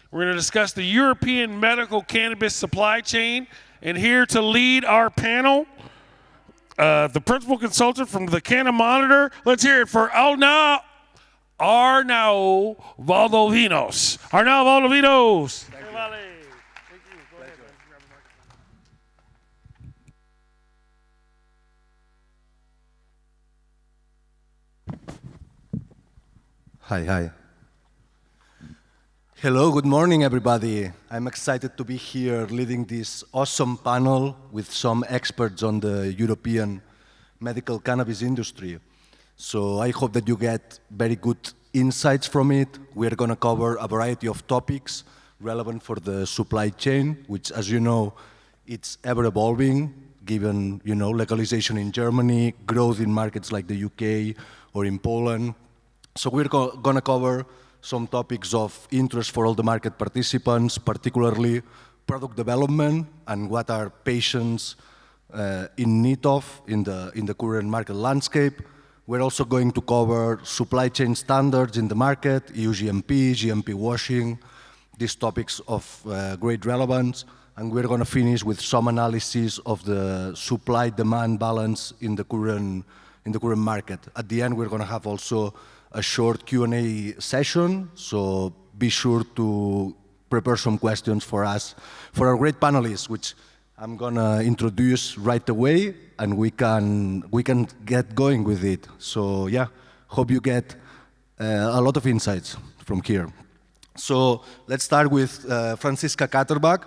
We're going to discuss the European medical cannabis supply chain. And here to lead our panel, the principal consultant from the Canna Monitor. Let's hear it for Arnau Valdovinos. Arnau Valdovinos. Thank you. Thank you. Go ahead, man. Grab the microphone. Hi. Hello, good morning, everybody. I'm excited to be here leading this awesome panel with some experts on the European medical cannabis industry. So I hope that you get very good insights from it. We're going to cover a variety of topics relevant for the supply chain, which, as you know, it's ever evolving, given legalization in Germany, growth in markets like the UK or in Poland. So we're going to cover some topics of interest for all the market participants, particularly product development and what are patients in need of in the current market landscape. We're also going to cover supply chain standards in the market, EU GMP, GMP washing, these topics of great relevance. And we're going to finish with some analysis of the supply-demand balance in the current market. At the end, we're going to have also a short Q&A session, so be sure to prepare some questions for us, for our great panelists, which I'm gonna introduce right away, and we can get going with it. So yeah, hope you get a lot of insights from here. So let's start with Franziska Katterbach.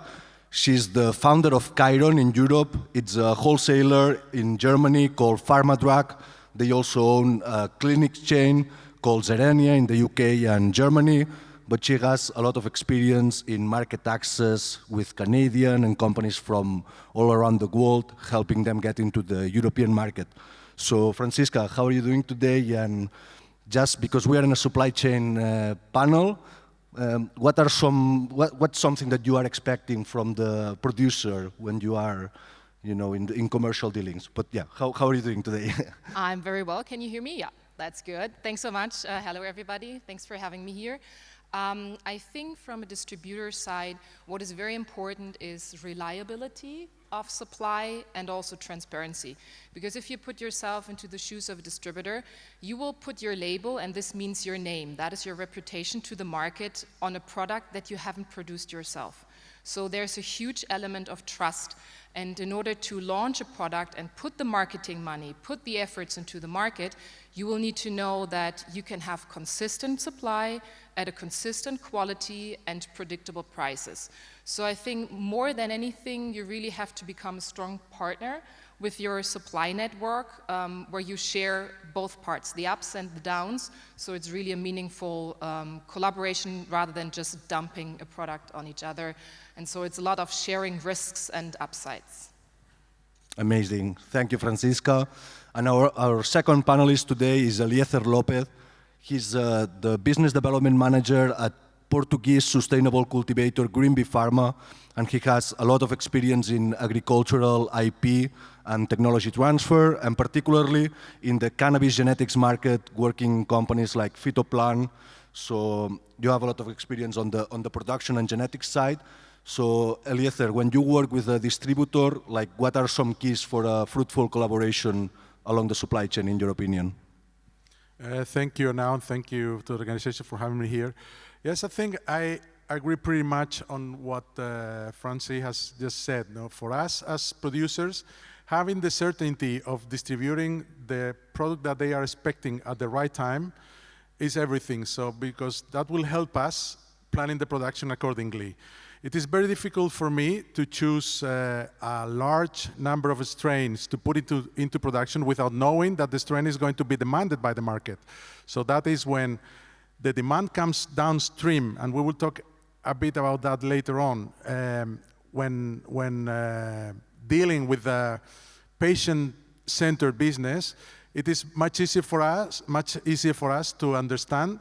She's the founder of Chiron in Europe. It's a wholesaler in Germany called Pharmadrug. They also own a clinic chain called Zerenia in the UK and Germany, but she has a lot of experience in market access with Canadian and companies from all around the world, helping them get into the European market. So Franziska, how are you doing today? And just because we are in a supply chain panel, what's something that you are expecting from the producer when you are in commercial dealings? But yeah, how are you doing today? I'm very well. Can you hear me? Yeah. That's good. Thanks so much. Hello, everybody. Thanks for having me here. I think from a distributor side, what is very important is reliability of supply and also transparency. Because if you put yourself into the shoes of a distributor, you will put your label, and this means your name. That is your reputation to the market on a product that you haven't produced yourself. So there's a huge element of trust. And in order to launch a product and put the marketing money, put the efforts into the market, you will need to know that you can have consistent supply at a consistent quality and predictable prices. So I think more than anything, you really have to become a strong partner with your supply network, where you share both parts, the ups and the downs. So it's really a meaningful collaboration rather than just dumping a product on each other. And so it's a lot of sharing risks and upsides. Amazing. Thank you, Franziska. And our second panelist today is Eliezer Lopez. He's the business development manager at Portuguese sustainable cultivator Green Bee Pharma, and he has a lot of experience in agricultural IP and technology transfer, and particularly in the cannabis genetics market, working in companies like Phytoplan. So you have a lot of experience on the production and genetics side. So Eliezer, when you work with a distributor, what are some keys for a fruitful collaboration along the supply chain, in your opinion? Thank you, Arnau, and thank you to the organization for having me here. Yes, I think I agree pretty much on what Francie has just said. For us as producers, having the certainty of distributing the product that they are expecting at the right time is everything. So because that will help us planning the production accordingly. It is very difficult for me to choose a large number of strains to put into production without knowing that the strain is going to be demanded by the market. So that is when the demand comes downstream, and we will talk a bit about that later on. When dealing with a patient-centered business, it is much easier for us to understand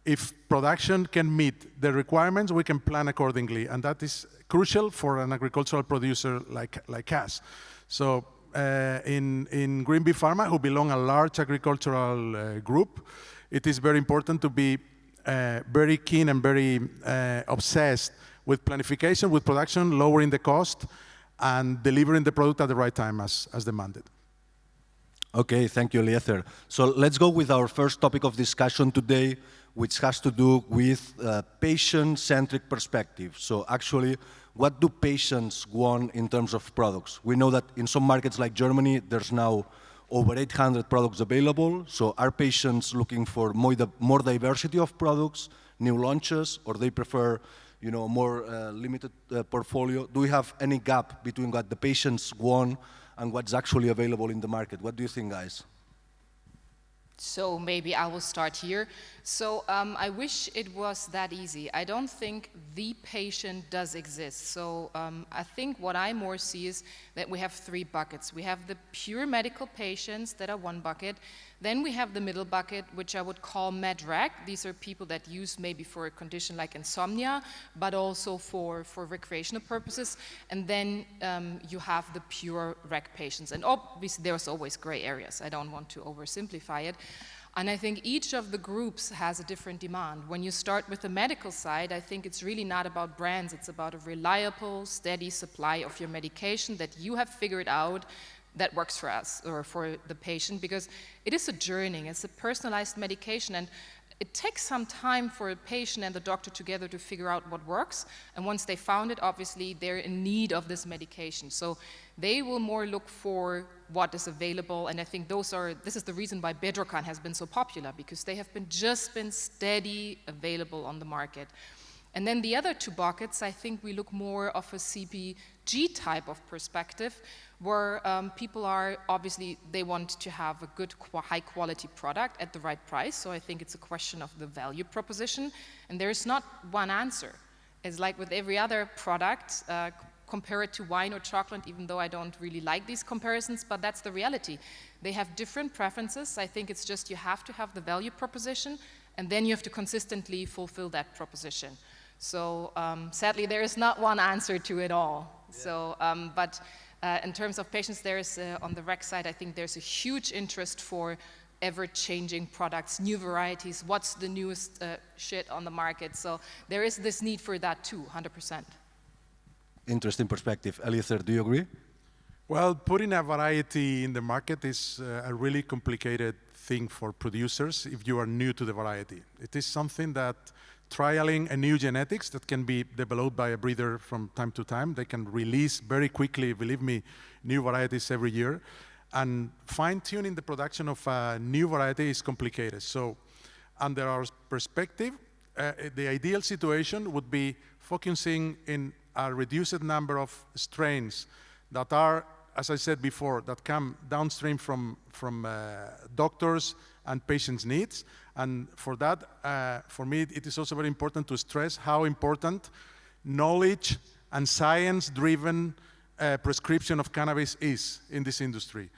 if production can meet the requirements, we can plan accordingly, and that is crucial for an agricultural producer like us. So in Green Bee Pharma, who belong a large agricultural group, it is very important to be very keen and very obsessed with planification, with production, lowering the cost, and delivering the product at the right time as demanded. Okay, thank you, Eliezer. So let's go with our first topic of discussion today, which has to do with patient-centric perspective. So actually, what do patients want in terms of products? We know that in some markets like Germany, there's now over 800 products available. So are patients looking for more diversity of products, new launches, or they prefer more limited portfolio? Do we have any gap between what the patients want and what's actually available in the market? What do you think, guys? So maybe I will start here. So I wish it was that easy. I don't think the patient does exist. So I think what I more see is that we have three buckets. We have the pure medical patients that are one bucket. Then we have the middle bucket, which I would call med-rec. These are people that use maybe for a condition like insomnia, but also for recreational purposes. And then you have the pure rec patients. And obviously there's always gray areas. I don't want to oversimplify it. And I think each of the groups has a different demand. When you start with the medical side, I think it's really not about brands. It's about a reliable, steady supply of your medication that you have figured out that works for us or for the patient, because it is a journey. It's a personalized medication, and it takes some time for a patient and the doctor together to figure out what works. And once they found it, obviously they're in need of this medication. So they will more look for what is available. And I think this is the reason why Bedrocan has been so popular, because they have just been steady available on the market. And then the other two buckets, I think we look more of a CPG type of perspective, where people are, obviously, they want to have a good, high quality product at the right price. So I think it's a question of the value proposition. And there's not one answer. It's like with every other product, compare it to wine or chocolate, even though I don't really like these comparisons, but that's the reality. They have different preferences. I think it's just you have to have the value proposition, and then you have to consistently fulfill that proposition. So sadly, there is not one answer to it all. Yeah. So, but in terms of patients, there's on the rec side, I think there's a huge interest for ever-changing products, new varieties, what's the newest shit on the market. So there is this need for that too, 100%. Interesting perspective. Eliezer, do you agree? Well, putting a variety in the market is a really complicated thing for producers if you are new to the variety. It is something that trialing a new genetics that can be developed by a breeder from time to time. They can release very quickly, believe me, new varieties every year. And fine-tuning the production of a new variety is complicated. So under our perspective, the ideal situation would be focusing in a reduced number of strains that are, as I said before, that come downstream from doctors and patients' needs. And for that, for me, it is also very important to stress how important knowledge and science-driven prescription of cannabis is in this industry.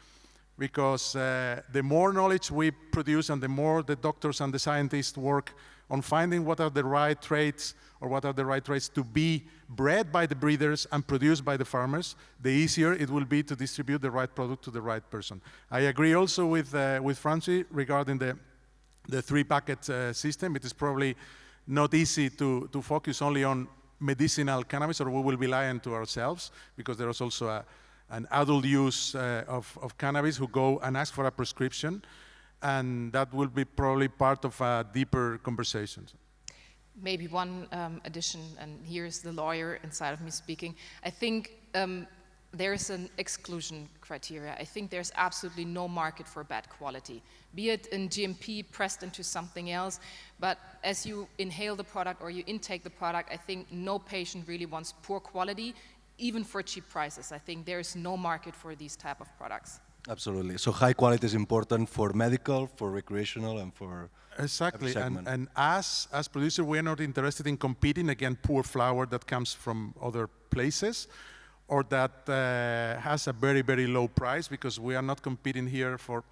Because the more knowledge we produce and the more the doctors and the scientists work on finding what are the right traits or what are the right traits to be bred by the breeders and produced by the farmers, the easier it will be to distribute the right product to the right person. I agree also with Francie regarding the three-bucket system. It is probably not easy to focus only on medicinal cannabis, or we will be lying to ourselves, because there is also an adult use of cannabis who go and ask for a prescription, and that will be probably part of a deeper conversation. Maybe one addition, and here's the lawyer inside of me speaking. I think there's an exclusion criteria. I think there's absolutely no market for bad quality, be it in GMP pressed into something else. But as you inhale the product or you intake the product, I think no patient really wants poor quality, even for cheap prices. I think there's no market for these type of products. Absolutely. So high quality is important for medical, for recreational, and for exactly. And as producer, we're not interested in competing against poor flower that comes from other places, or that has a very, very low price, because we are not competing here for,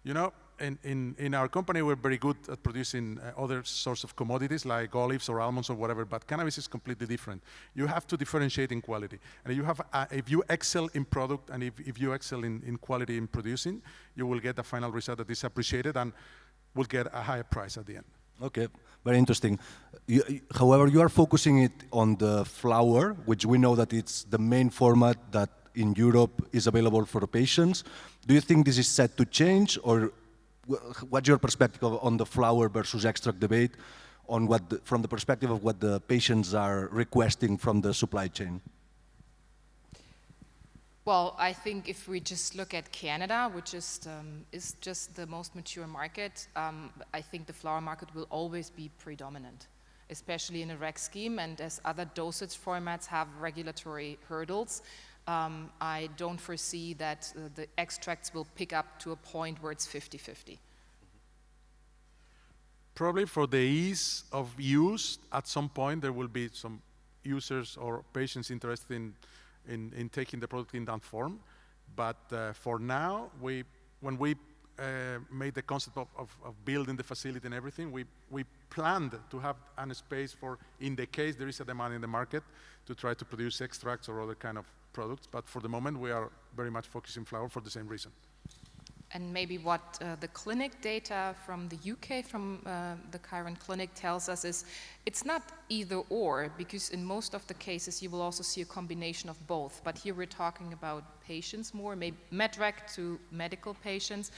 in our company, we're very good at producing other sorts of commodities like olives or almonds or whatever, but cannabis is completely different. You have to differentiate in quality. And if you excel in product and if you excel in quality in producing, you will get a final result that is appreciated and will get a higher price at the end. Okay, very interesting. However, you are focusing it on the flower, which we know that it's the main format that in Europe is available for patients. Do you think this is set to change, or what's your perspective on the flower versus extract debate, on from the perspective of what the patients are requesting from the supply chain? Well, I think if we just look at Canada, which is just the most mature market, I think the flower market will always be predominant, especially in a rec scheme. And as other dosage formats have regulatory hurdles, I don't foresee that the extracts will pick up to a point where it's 50-50. Probably for the ease of use, at some point there will be some users or patients interested in taking the product in that form. But for now, when we made the concept of building the facility and everything, we planned to have a space for, in the case there is a demand in the market, to try to produce extracts or other kind of products. But for the moment, we are very much focusing flower for the same reason. And maybe what the clinic data from the UK, from the current clinic tells us is it's not either or, because in most of the cases you will also see a combination of both. But here we're talking about patients more, maybe medrec to medical patients.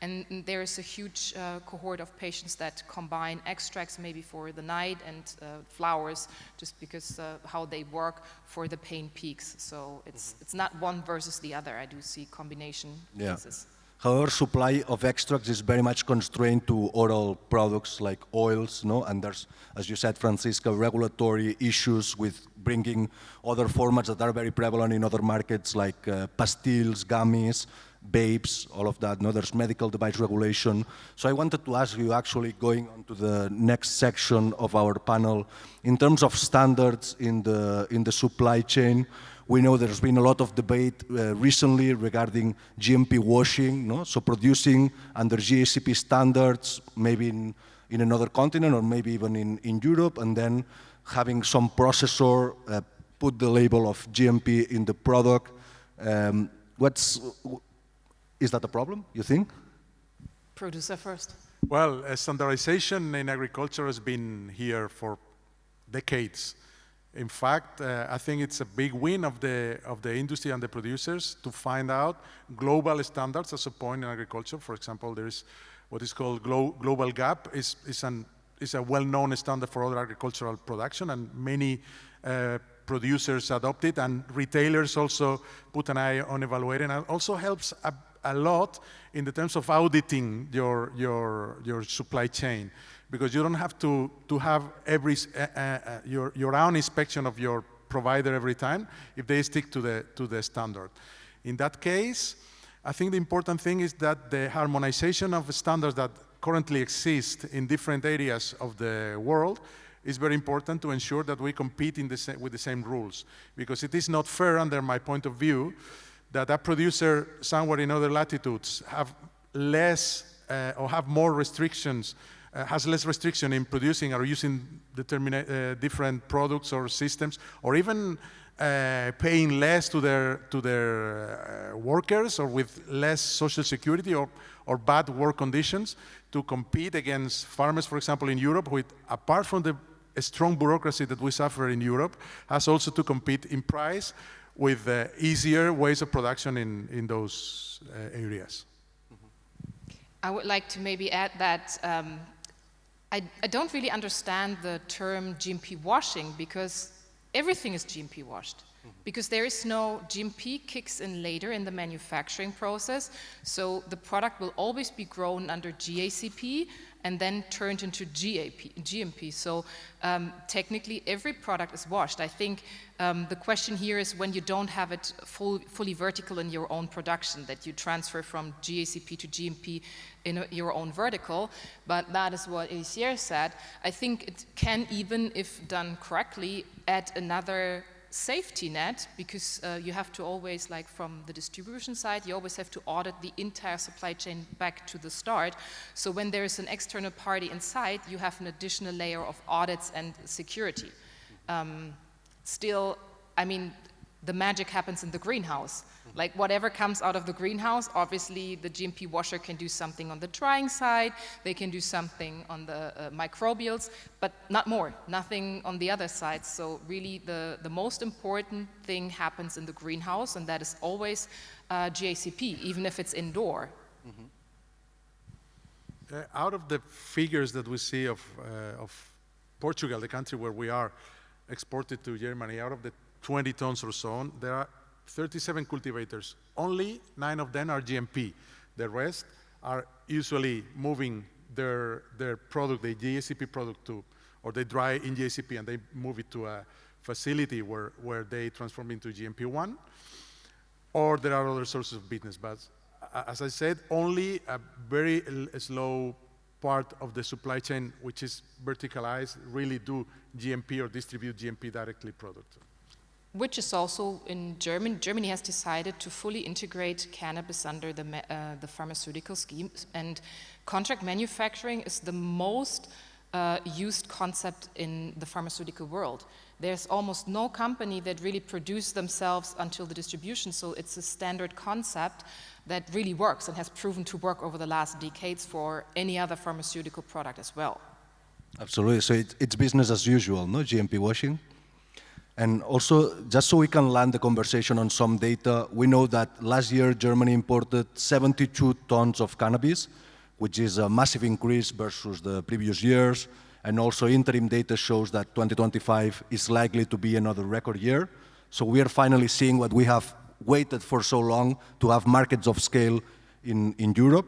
And there is a huge cohort of patients that combine extracts maybe for the night and flowers, just because how they work for the pain peaks. So it's not one versus the other. I do see combination cases. However, supply of extracts is very much constrained to oral products like oils, no? And there's, as you said, Francisca, regulatory issues with bringing other formats that are very prevalent in other markets like pastilles, gummies, vapes, all of that. No, there's medical device regulation. So I wanted to ask you, actually going on to the next section of our panel, in terms of standards in the supply chain. We know there's been a lot of debate recently regarding GMP washing, no? So producing under GACP standards, maybe in another continent or maybe even in Europe, and then having some processor put the label of GMP in the product. Is that a problem, you think? Producer first. Well, standardization in agriculture has been here for decades. In fact, I think it's a big win of the industry and the producers to find out global standards as a point in agriculture. For example, there is what is called global GAP. Is a well-known standard for other agricultural production, and many producers adopt it, and retailers also put an eye on evaluating. And also helps a lot in the terms of auditing your supply chain, because you don't have to have your own inspection of your provider every time if they stick to the standard. In that case, I think the important thing is that the harmonization of standards that currently exist in different areas of the world is very important to ensure that we compete with the same rules. Because it is not fair, under my point of view, that a producer somewhere in other latitudes have less or have more restrictions, has less restriction in producing or using different products or systems, or even paying less to their workers, or with less social security or bad work conditions, to compete against farmers, for example, in Europe, who, apart from the strong bureaucracy that we suffer in Europe, has also to compete in price with easier ways of production in those areas. I would like to maybe add that I don't really understand the term GMP washing, because everything is GMP washed. Because there is no GMP kicks in later in the manufacturing process, so the product will always be grown under GACP and then turned into GMP. So technically every product is washed. I think the question here is when you don't have it fully vertical in your own production, that you transfer from GACP to GMP in your own vertical, but that is what Elisier said. I think it can, even if done correctly, add another safety net, because you have to always, like from the distribution side, you always have to audit the entire supply chain back to the start. So when there is an external party inside, you have an additional layer of audits and security. Still, I mean, the magic happens in the greenhouse. Like whatever comes out of the greenhouse, obviously the GMP washer can do something on the drying side, they can do something on the microbials, but not more, nothing on the other side. So really the most important thing happens in the greenhouse, and that is always GACP, even if it's indoor. Out of the figures that we see of Portugal, the country where we are exported to Germany, out of the 20 tons or so, there are 37 cultivators. Only 9 of them are GMP. The rest are usually moving their product, the GACP product to, or they dry in GACP and they move it to a facility where they transform into GMP1, or there are other sources of business. But as I said, only a very slow part of the supply chain, which is verticalized, really do GMP or distribute GMP directly product. Which is also in Germany. Germany has decided to fully integrate cannabis under the pharmaceutical scheme, and contract manufacturing is the most used concept in the pharmaceutical world. There's almost no company that really produce themselves until the distribution, so it's a standard concept that really works and has proven to work over the last decades for any other pharmaceutical product as well. Absolutely, so it's business as usual, no, GMP washing? And also, just so we can land the conversation on some data, we know that last year Germany imported 72 tons of cannabis, which is a massive increase versus the previous years. And also interim data shows that 2025 is likely to be another record year. So we are finally seeing what we have waited for so long, to have markets of scale in Europe.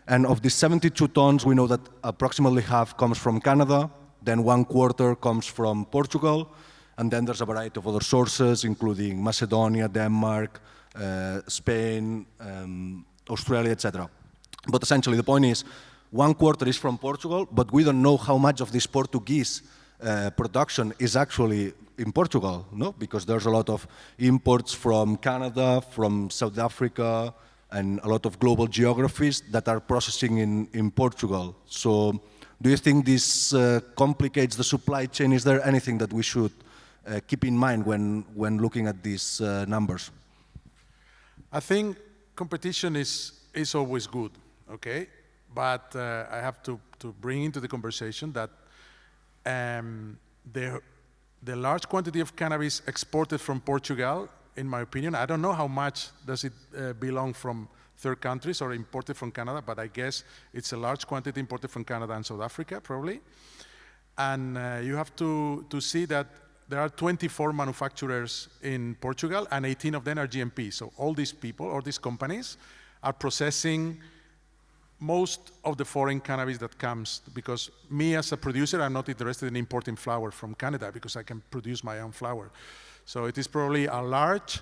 And of the 72 tons, we know that approximately half comes from Canada, then 1/4 comes from Portugal, and then there's a variety of other sources, including Macedonia, Denmark, Spain, Australia, etc. But essentially, the point is, 1/4 is from Portugal, but we don't know how much of this Portuguese production is actually in Portugal, no? Because there's a lot of imports from Canada, from South Africa, and a lot of global geographies that are processing in Portugal. So do you think this complicates the supply chain? Is there anything that we should keep in mind when looking at these numbers? I think competition is always good, okay? But I have to bring into the conversation that the large quantity of cannabis exported from Portugal, in my opinion, I don't know how much does it belong from third countries or imported from Canada, but I guess it's a large quantity imported from Canada and South Africa, probably. And you have to see that there are 24 manufacturers in Portugal, and 18 of them are GMP. So all these people, all these companies, are processing most of the foreign cannabis that comes, because me as a producer, I'm not interested in importing flower from Canada because I can produce my own flower. So it is probably a large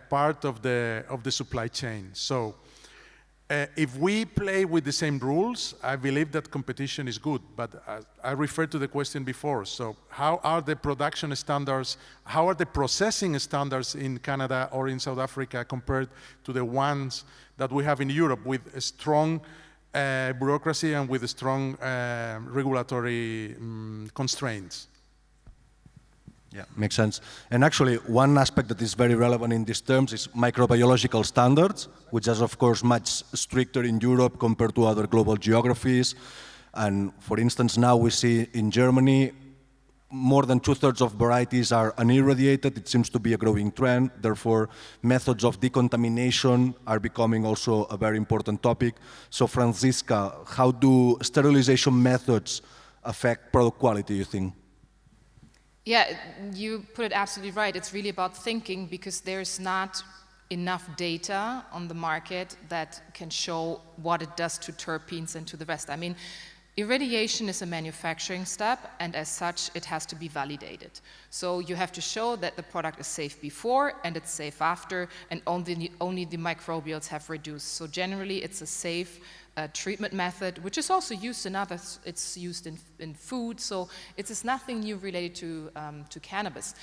part of the supply chain. So if we play with the same rules, I believe that competition is good. But I referred to the question before. So how are the production standards, how are the processing standards in Canada or in South Africa compared to the ones that we have in Europe, with a strong bureaucracy and with strong regulatory constraints? Yeah, makes sense. And actually, one aspect that is very relevant in these terms is microbiological standards, which is, of course, much stricter in Europe compared to other global geographies. And for instance, now we see in Germany, more than 2/3 of varieties are unirradiated. It seems to be a growing trend. Therefore, methods of decontamination are becoming also a very important topic. So Franziska, how do sterilization methods affect product quality, you think? Yeah, you put it absolutely right. It's really about thinking, because there's not enough data on the market that can show what it does to terpenes and to the rest. I mean, irradiation is a manufacturing step, and as such, it has to be validated. So you have to show that the product is safe before and it's safe after, and only the microbials have reduced. So generally, it's a safe treatment method, which is also used in others. It's used in food, so it is nothing new related to cannabis.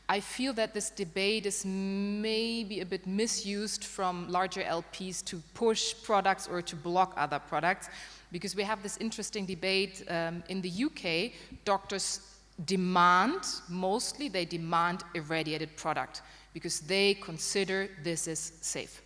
I feel that this debate is maybe a bit misused from larger LPs to push products or to block other products, because we have this interesting debate in the UK. Doctors demand, mostly they demand irradiated product because they consider this is safe,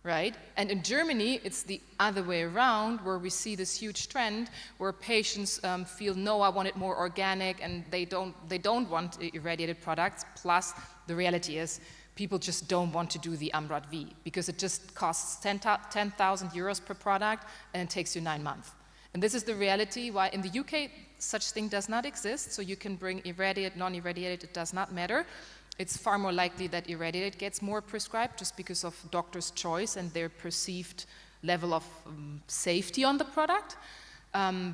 right? And in Germany, it's the other way around, where we see this huge trend where patients feel, no, I want it more organic, and they don't want irradiated products. Plus, the reality is, people just don't want to do the Amrad V because it just costs 10,000 euros per product and it takes you 9 months. And this is the reality why in the UK such thing does not exist. So you can bring irradiated, non-irradiated, it does not matter. It's far more likely that irradiated gets more prescribed just because of doctors' choice and their perceived level of safety on the product.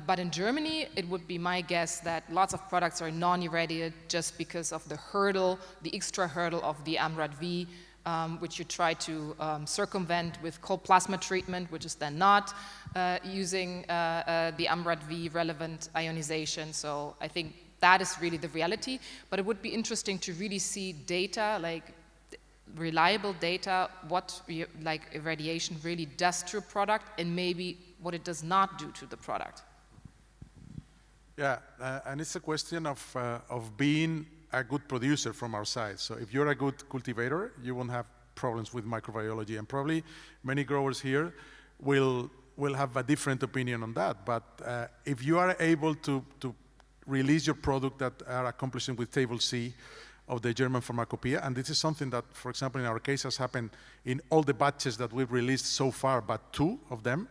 But in Germany, it would be my guess that lots of products are non-irradiated just because of the hurdle, the extra hurdle of the Amrad V, which you try to circumvent with cold plasma treatment, which is then not using the Amrad V relevant ionization. So I think that is really the reality. But it would be interesting to really see data, like reliable data, what like irradiation really does to a product, and maybe what it does not do to the product. Yeah, and it's a question of being a good producer from our side. So if you're a good cultivator, you won't have problems with microbiology, and probably many growers here will have a different opinion on that. But if you are able to release your product that are accomplishing with Table C of the German Pharmacopoeia, and this is something that, for example, in our case has happened in all the batches that we've released so far, but 2 of them,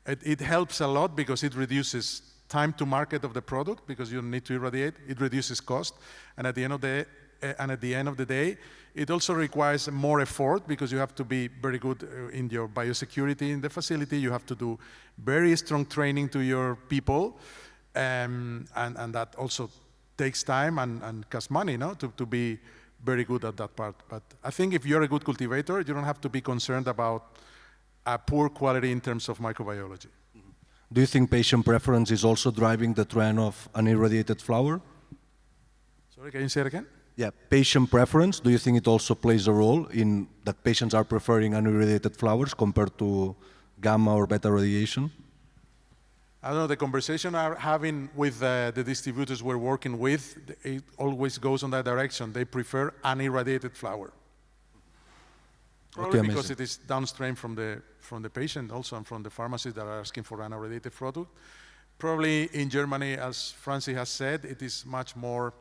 it helps a lot because it reduces time to market of the product because you don't need to irradiate. It reduces cost, and at the end of the day, it also requires more effort because you have to be very good in your biosecurity in the facility. You have to do very strong training to your people, and that also takes time and costs money, no? To be very good at that part. But I think if you're a good cultivator, you don't have to be concerned about a poor quality in terms of microbiology. Do you think patient preference is also driving the trend of unirradiated flower? Sorry, can you say it again? Yeah, patient preference. Do you think it also plays a role in that patients are preferring unirradiated flowers compared to gamma or beta radiation? I don't know, the conversation I'm having with the distributors we're working with, it always goes on that direction. They prefer unirradiated flower. Probably because it is downstream from the patient also and from the pharmacies that are asking for an unirradiated product. Probably in Germany, as Francie has said, it is much more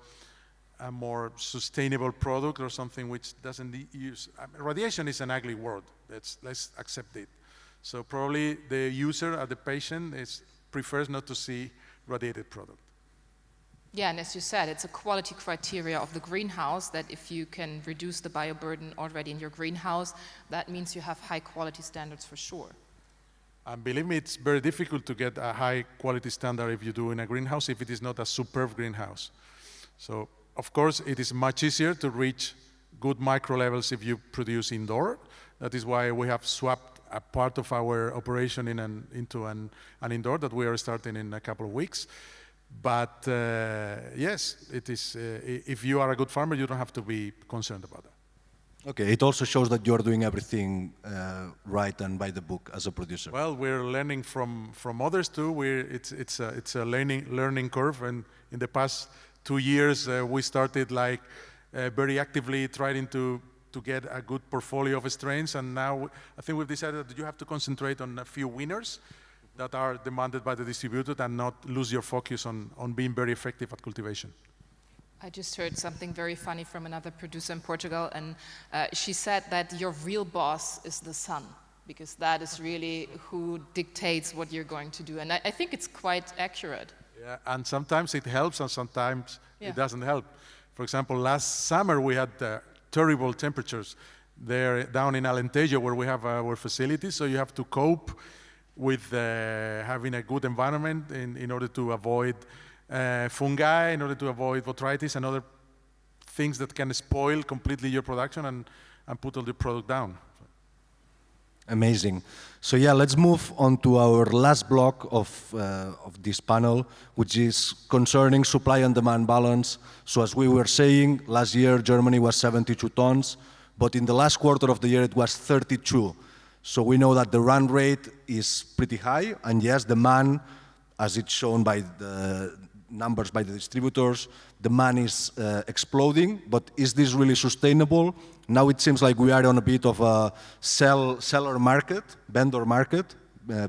a more sustainable product or something which doesn't use. Radiation is an ugly word. Let's accept it. So probably the user, the patient, prefers not to see radiated product. Yeah, and as you said, it's a quality criteria of the greenhouse that if you can reduce the bioburden already in your greenhouse, that means you have high quality standards for sure. And believe me, it's very difficult to get a high quality standard if you do in a greenhouse, if it is not a superb greenhouse. So, of course, it is much easier to reach good micro levels if you produce indoor. That is why we have swapped a part of our operation into an indoor that we are starting in a couple of weeks. But yes, it is. If you are a good farmer, you don't have to be concerned about that. Okay, it also shows that you're doing everything right and by the book as a producer. Well, we're learning from others too. It's a learning curve, and in the past 2 years we started like very actively trying to get a good portfolio of strains, and now I think we've decided that you have to concentrate on a few winners that are demanded by the distributor and not lose your focus on being very effective at cultivation. I just heard something very funny from another producer in Portugal, and she said that your real boss is the sun, because that is really who dictates what you're going to do. And I think it's quite accurate. Yeah, and sometimes it helps and sometimes it doesn't help. For example, last summer we had terrible temperatures there down in Alentejo where we have our facilities, so you have to cope with having a good environment in order to avoid fungi, in order to avoid botrytis and other things that can spoil completely your production and put all the product down. Amazing. So yeah, let's move on to our last block of this panel, which is concerning supply and demand balance. So as we were saying, last year Germany was 72 tons, but in the last quarter of the year it was 32. So we know that the run rate is pretty high, and yes, demand, as it's shown by numbers by the distributors, demand is exploding, but is this really sustainable? Now it seems like we are on a bit of a seller market, vendor market,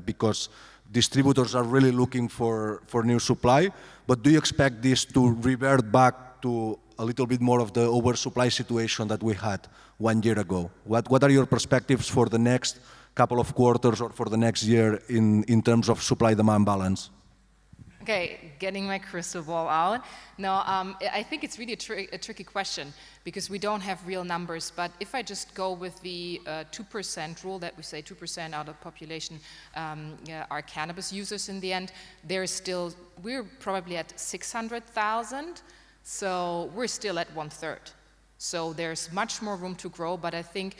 because distributors are really looking for new supply. But do you expect this to revert back to a little bit more of the oversupply situation that we had 1 year ago? What are your perspectives for the next couple of quarters or for the next year in terms of supply-demand balance? Okay, getting my crystal ball out. No, I think it's really a tricky question because we don't have real numbers. But if I just go with the 2% rule that we say 2% out of population are cannabis users in the end, we're probably at 600,000. So we're still at 1/3. So there's much more room to grow, but I think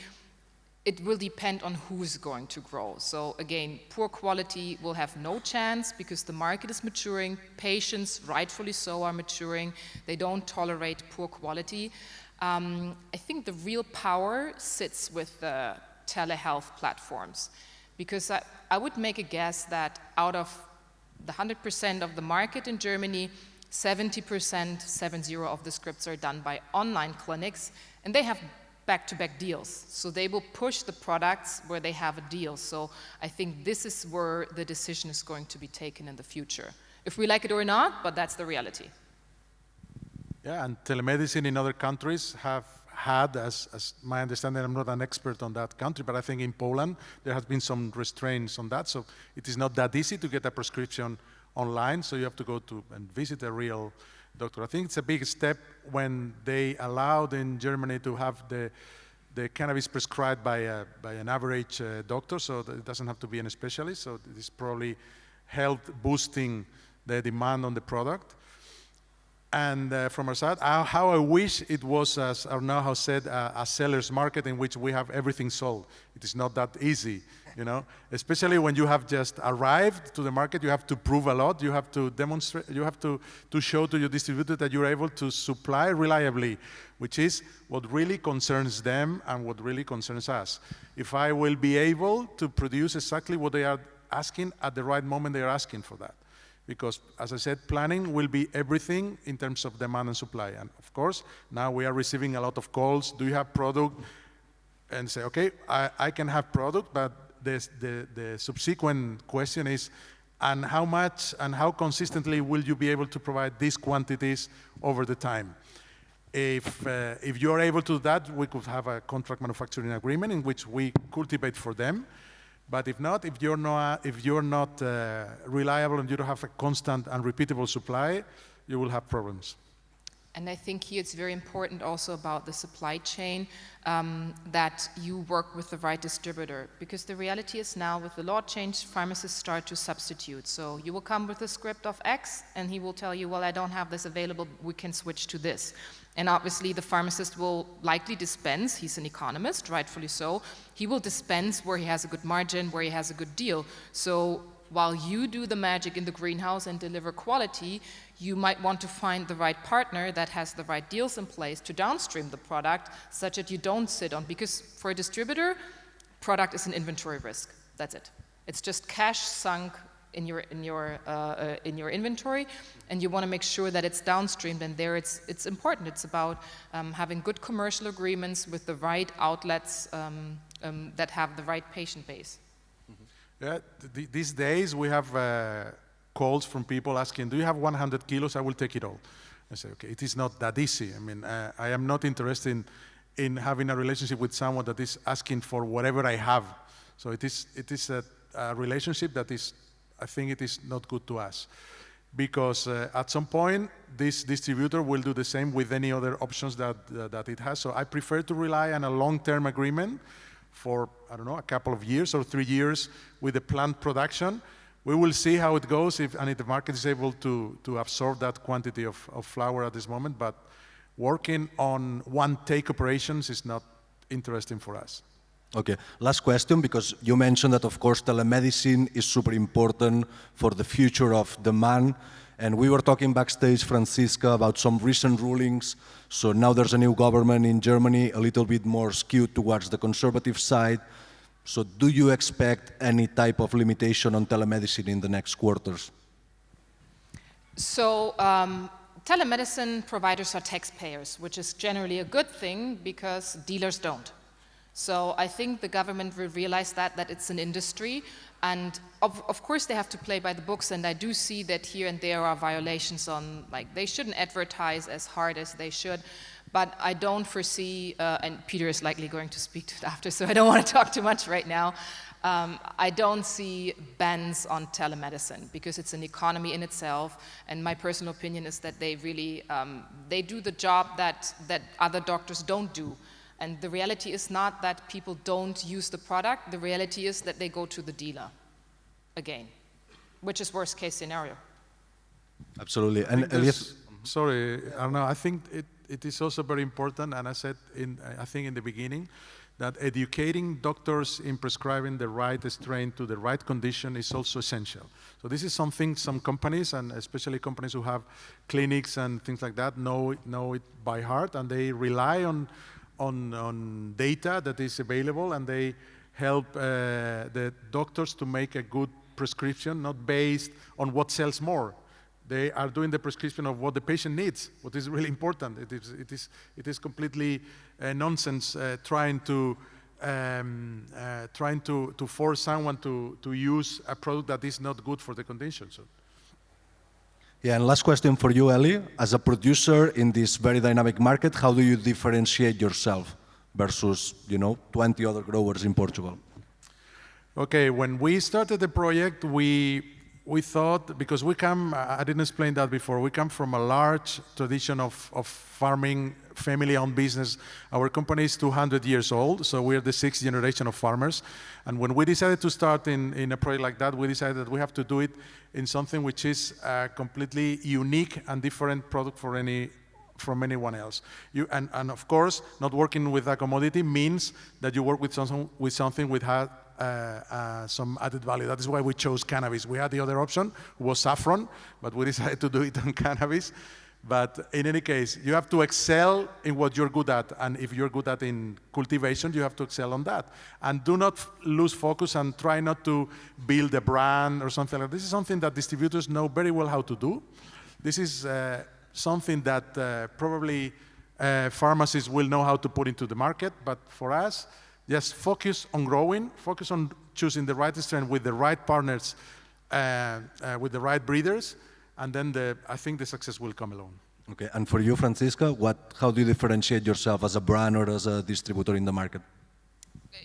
it will depend on who's going to grow. So again, poor quality will have no chance because the market is maturing. Patients, rightfully so, are maturing. They don't tolerate poor quality. I think the real power sits with the telehealth platforms because I would make a guess that out of the 100% of the market in Germany, 70%, 70 of the scripts are done by online clinics, and they have back-to-back deals. So they will push the products where they have a deal. So I think this is where the decision is going to be taken in the future. If we like it or not, but that's the reality. Yeah, and telemedicine in other countries have had, as my understanding, I'm not an expert on that country, but I think in Poland there has been some restraints on that. So it is not that easy to get a prescription online, so you have to go to and visit a real doctor. I think it's a big step when they allowed in Germany to have the cannabis prescribed by an average doctor, so that it doesn't have to be a specialist. So it is probably helped boosting the demand on the product. And from our side, how I wish it was, as Arnau said, a seller's market in which we have everything sold. It is not that easy, you know. Especially when you have just arrived to the market, you have to prove a lot. You have to demonstrate. You have to show to your distributor that you're able to supply reliably, which is what really concerns them and what really concerns us. If I will be able to produce exactly what they are asking at the right moment, they are asking for that. Because, as I said, planning will be everything in terms of demand and supply. And of course, now we are receiving a lot of calls. Do you have product? And say, okay, I can have product, but the subsequent question is, and how much and how consistently will you be able to provide these quantities over the time? If you're able to do that, we could have a contract manufacturing agreement in which we cultivate for them. But if not, if you're not reliable and you don't have a constant and repeatable supply, you will have problems. And I think here it's very important also about the supply chain that you work with the right distributor. Because the reality is now with the law change, pharmacists start to substitute. So you will come with a script of X and he will tell you, well, I don't have this available, we can switch to this. And obviously the pharmacist will likely dispense, he's an economist, rightfully so, he will dispense where he has a good margin, where he has a good deal. So while you do the magic in the greenhouse and deliver quality, you might want to find the right partner that has the right deals in place to downstream the product such that you don't sit on, because for a distributor, product is an inventory risk, that's it. It's just cash sunk in your inventory, and you want to make sure that it's downstreamed, and there it's important. It's about having good commercial agreements with the right outlets that have the right patient base. Yeah, these days we have calls from people asking, do you have 100 kilos? I will take it all. I say, okay, it is not that easy. I mean, I am not interested in having a relationship with someone that is asking for whatever I have. So it is a relationship that is, I think it is not good to us. Because at some point, this distributor will do the same with any other options that it has. So I prefer to rely on a long-term agreement for, I don't know, a couple of years or 3 years with the plant production. We will see how it goes if the market is able to absorb that quantity of flower at this moment. But working on one-take operations is not interesting for us. Okay, last question, because you mentioned that, of course, telemedicine is super important for the future of demand. And we were talking backstage, Franziska, about some recent rulings. So now there's a new government in Germany, a little bit more skewed towards the conservative side. So do you expect any type of limitation on telemedicine in the next quarters? So telemedicine providers are taxpayers, which is generally a good thing because dealers don't. So I think the government will realize that it's an industry, and of course they have to play by the books, and I do see that here and there are violations on, like, they shouldn't advertise as hard as they should, but I don't foresee, and Peter is likely going to speak to it after, so I don't want to talk too much right now. I don't see bans on telemedicine because it's an economy in itself, and my personal opinion is that they really, they do the job that other doctors don't do. And the reality is not that people don't use the product, the reality is that they go to the dealer again, which is worst case scenario. Absolutely. And Elias, sorry, Arno, I think it is also very important, and I said, I think in the beginning, that educating doctors in prescribing the right strain to the right condition is also essential. So this is something some companies, and especially companies who have clinics and things like that, know it by heart, and they rely on data that is available, and they help the doctors to make a good prescription, not based on what sells more. They are doing the prescription of what the patient needs, what is really important. It is completely nonsense trying to force someone to use a product that is not good for the condition. So. Yeah, and last question for you, Eli. As a producer in this very dynamic market, how do you differentiate yourself versus, 20 other growers in Portugal? Okay, when we started the project, we thought, because we come, I didn't explain that before, we come from a large tradition of farming, family-owned business. Our company is 200 years old, so we're the 6th generation of farmers. And when we decided to start in a project like that, we decided that we have to do it in something which is a completely unique and different product from anyone else. And of course, not working with a commodity means that you work with something which has some added value. That is why we chose cannabis. We had the other option, was saffron, but we decided to do it on cannabis. But in any case, you have to excel in what you're good at. And if you're good at in cultivation, you have to excel on that. And do not lose focus and try not to build a brand or something like that. This is something that distributors know very well how to do. This is something that probably pharmacists will know how to put into the market. But for us, just focus on growing, focus on choosing the right strain with the right partners, with the right breeders, and then I think the success will come along. Okay, and for you, Francisca, how do you differentiate yourself as a brand or as a distributor in the market?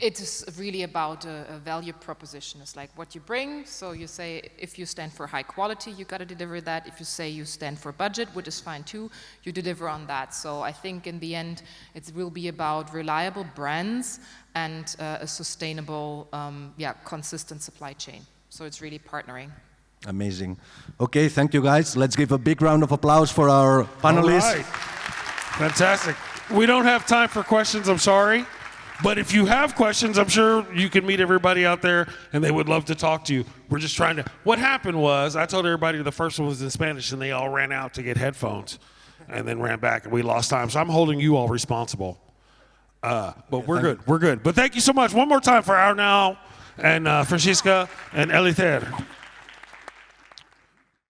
It's really about a value proposition. It's like what you bring. So you say, if you stand for high quality, you got to deliver that. If you say you stand for budget, which is fine too, you deliver on that. So I think in the end, it will be about reliable brands and a sustainable, consistent supply chain. So it's really partnering. Amazing. Okay, thank you guys. Let's give a big round of applause for our panelists. All right. Fantastic. We don't have time for questions, I'm sorry. But if you have questions, I'm sure you can meet everybody out there and they would love to talk to you. We're just trying to, what happened was, I told everybody the first one was in Spanish and they all ran out to get headphones and then ran back and we lost time. So I'm holding you all responsible. But we're good. But thank you so much. One more time for Arnau and Francisca and Elither.